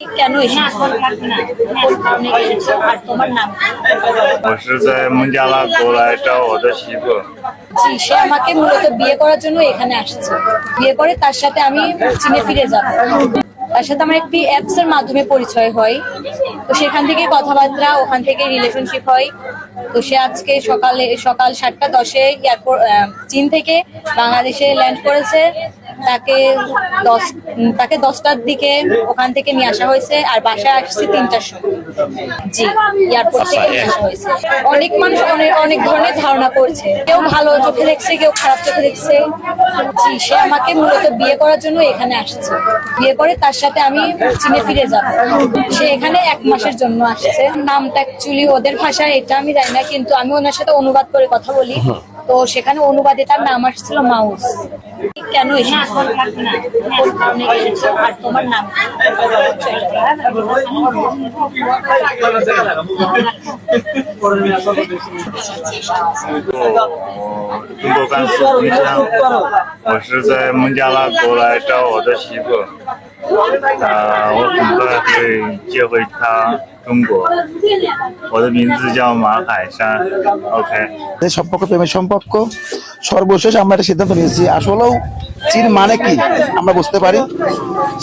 কেন এসেছো? কোন কারণে এসেছো? আর তোমার নাম কি?我是在孟加拉过来找我的媳妇。 জি, সে আমাকে মূলত বিয়ে করার জন্য এখানে আসছে। বিয়ে করে তার সাথে আমি চীনে ফিরে যাব। তার সাথে আমার একটি অ্যাপস এর মাধ্যমে পরিচয় হয়। তো সেখান থেকে কথাবার্তা, ওখান থেকে রিলেশনশিপ হয়। তো সে আজকে সকাল 7:10-এ এয়ারপোর্ট চীন থেকে বাংলাদেশে ল্যান্ড করেছে। তাকে 10টার দিকে ওখান থেকে নিয়ে আসা হয়েছে, আর বাসায় আসছে 3টার সময়। জি, এয়ারপোর্ট থেকে নিয়ে আসা হয়েছে। অনেক মানুষ অনেক ধরনের ধারণা করছে, কেউ ভালো চোখে দেখছে, কেউ খারাপ চোখে দেখছে। জি, সে আমাকে মূলত বিয়ে করার জন্য এখানে আসছে। বিয়ে করে তার সাথে আমি চীনে ফিরে যাব। সে এখানে 1 মাসের জন্য আসছে। নামটা অ্যাকচুয়ালি ওদের ভাষায় এটা আমি জানি না, কিন্তু আমি ওনার সাথে অনুবাদ করে কথা বলি। তো সেখানে অনুবাদে তার নাম আসছিল মাউস। কেন এসেছো? কোন কারণে এসেছো? আর তোমার নাম কি?中国甘肃萍乡，我是在孟加拉过来找我的媳妇。我很快会接回她中国。我的名字叫马海山。OK。সম্পর্ক প্রেমের সম্পর্ক সর্বশেষ আমরা একটা সিদ্ধান্ত নিয়েছি। আসলেও চীন মানে কি আমরা বুঝতে পারি,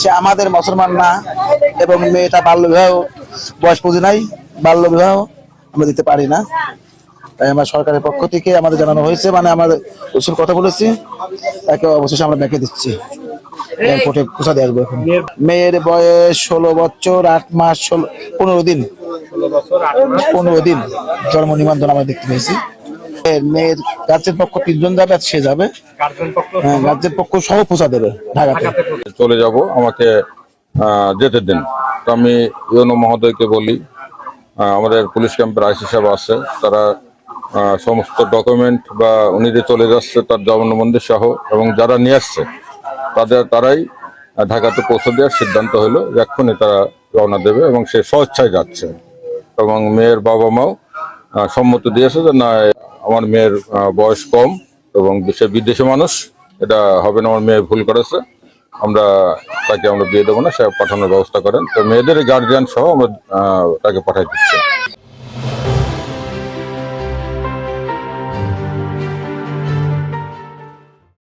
সে আমাদের মুসলমান না, এবং মেয়েটা বাল্য বিবাহ বয়স পুঁজি নাই, বাল্য বিবাহ আমরা দিতে পারি না। তাই আমরা সরকারের পক্ষ থেকে আমাদের জানানো হয়েছে, মানে আমাদের উচিত কথা বলেছি, তাকে অবশেষে আমরা ব্যাংকে দিচ্ছি, এয়ারপোর্টে পৌঁছা দিয়ে আসবো। এখন মেয়ের বয়স 16 বছর 8 মাস 15 দিন, 15 দিন জন্ম নিবন্ধন আমরা দেখতে পেয়েছি। মেয়ের গার্জেন পক্ষ 3 জন যাবে, সে যাবে, গার্জেন পক্ষ সহ পৌঁছা দেবে ঢাকাতে। চলে যাব, আমাকে যেতে দিন। তো আমি ইউনো মহোদয়কে বলি, আমাদের পুলিশ ক্যাম্পের আইসি সাহেব আছে, তারা সমস্ত ডকুমেন্ট বা উনি যে চলে যাচ্ছে তার জবানবন্দি সহ এবং যারা নিয়ে আসছে তারাই ঢাকাতে পৌঁছে দেওয়ার সিদ্ধান্ত হলো। এক্ষুনি তারা রওনা দেবে এবং সে স্বেচ্ছায় যাচ্ছে, এবং মেয়ের বাবা মাও সম্মতি দিয়েছে যে না, আমার মেয়ের বয়স কম এবং সে বিদেশি মানুষ, এটা হবে না, আমার মেয়ে ভুল করেছে, তাকে আমরা বিয়ে দেবো না, সে পাঠানোর ব্যবস্থা করেন। তো মেয়েদের গার্জিয়ান সহ আমরা তাকে পাঠাই দিচ্ছি।